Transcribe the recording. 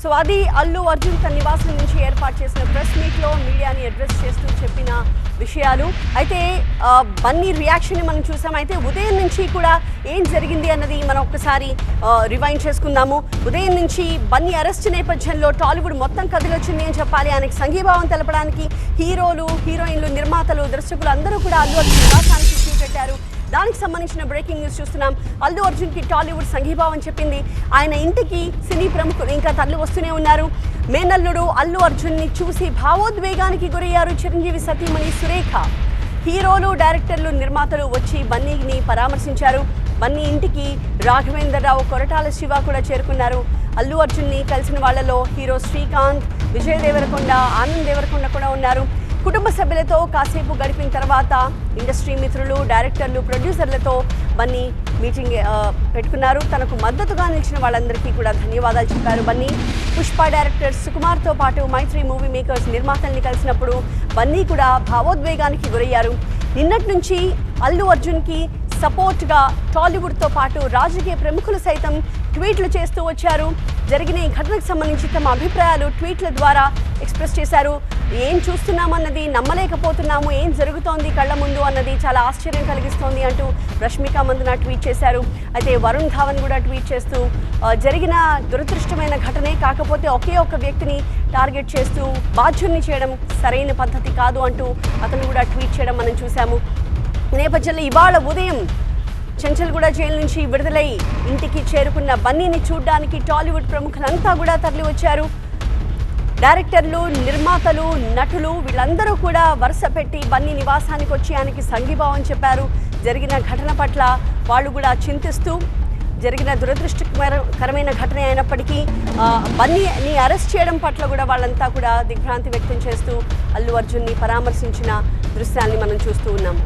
So అది అల్లు అర్జున్ తన నివాసం నుంచి ఏర్పాటు చేసిన ప్రెస్ మీట్లో మీడియాని అడ్రస్ చేస్తూ చెప్పిన విషయాలు. అయితే బన్నీ రియాక్షన్ని మనం చూసాం. అయితే ఉదయం నుంచి కూడా ఏం జరిగింది అన్నది మనం ఒక్కసారి రివైండ్ చేసుకుందాము. ఉదయం నుంచి బన్నీ అరెస్ట్ నేపథ్యంలో టాలీవుడ్ మొత్తం కదిలొచ్చింది అని చెప్పాలి. ఆయనకు సంఘీభావం తెలపడానికి హీరోలు, హీరోయిన్లు, నిర్మాతలు, దర్శకులు అందరూ కూడా అల్లు అర్జున్ నివాసానికి క్యూ కట్టారు. దానికి సంబంధించిన బ్రేకింగ్ న్యూస్ చూస్తున్నాం. అల్లు అర్జున్కి టాలీవుడ్ సంఘీభావం చెప్పింది. ఆయన ఇంటికి సినీ ప్రముఖులు ఇంకా తరలి వస్తూనే ఉన్నారు. మేనల్లుడు అల్లు అర్జున్ని చూసి భావోద్వేగానికి గురయ్యారు చిరంజీవి సతీమణి సురేఖ. హీరోలు, డైరెక్టర్లు, నిర్మాతలు వచ్చి బన్నీని పరామర్శించారు. బన్నీ ఇంటికి రాఘవేంద్రరావు, కొరటాల శివ కూడా చేరుకున్నారు. అల్లు అర్జున్ని కలిసిన వాళ్లలో హీరో శ్రీకాంత్, విజయ్ దేవరకొండ, ఆనంద్ దేవరకొండ కూడా ఉన్నారు. కుటుంబ సభ్యులతో కాసేపు గడిపిన తర్వాత ఇండస్ట్రీ మిత్రులు, డైరెక్టర్లు, ప్రొడ్యూసర్లతో బన్నీ మీటింగ్ పెట్టుకున్నారు. తనకు మద్దతుగా నిలిచిన వాళ్ళందరికీ కూడా ధన్యవాదాలు చెప్పారు బన్నీ. పుష్ప డైరెక్టర్ సుకుమార్తో పాటు మైత్రి మూవీ మేకర్స్ నిర్మాతల్ని కలిసినప్పుడు బన్నీ కూడా భావోద్వేగానికి గురయ్యారు. నిన్నటి నుంచి అల్లు అర్జున్కి సపోర్ట్గా టాలీవుడ్తో పాటు రాజకీయ ప్రముఖులు సైతం ట్వీట్లు చేస్తూ వచ్చారు. జరిగిన ఈ ఘటనకు సంబంధించి తమ అభిప్రాయాలు ట్వీట్ల ద్వారా ఎక్స్ప్రెస్ చేశారు. ఏం చూస్తున్నామన్నది నమ్మలేకపోతున్నాము, ఏం జరుగుతోంది కళ్ళ ముందు అన్నది చాలా ఆశ్చర్యం కలిగిస్తోంది అంటూ రష్మిక మందన ట్వీట్ చేశారు. అయితే వరుణ్ ధావన్ కూడా ట్వీట్ చేస్తూ జరిగిన దురదృష్టమైన ఘటనే, కాకపోతే ఒకే ఒక్క వ్యక్తిని టార్గెట్ చేస్తూ బాధ్యుల్ని చేయడం సరైన పద్ధతి కాదు అంటూ అతను కూడా ట్వీట్ చేయడం మనం చూసాము. ఈ నేపథ్యంలో ఇవాళ ఉదయం చెంచల్గూడ జైలు నుంచి విడుదలై ఇంటికి చేరుకున్న బన్నీని చూడ్డానికి టాలీవుడ్ ప్రముఖులంతా కూడా తరలి వచ్చారు. డైరెక్టర్లు, నిర్మాతలు, నటులు వీళ్ళందరూ కూడా వరుస పెట్టి బన్నీ నివాసానికి వచ్చి ఆయనకి సంఘీభావం చెప్పారు. జరిగిన ఘటన పట్ల వాళ్ళు కూడా చింతిస్తూ, జరిగిన దురదృష్టకరమైన ఘటన అయినప్పటికీ బన్నీని అరెస్ట్ చేయడం పట్ల కూడా వాళ్ళంతా కూడా దిగ్భ్రాంతి వ్యక్తం చేస్తూ అల్లు అర్జున్ని పరామర్శించిన దృశ్యాన్ని మనం చూస్తూ ఉన్నాము.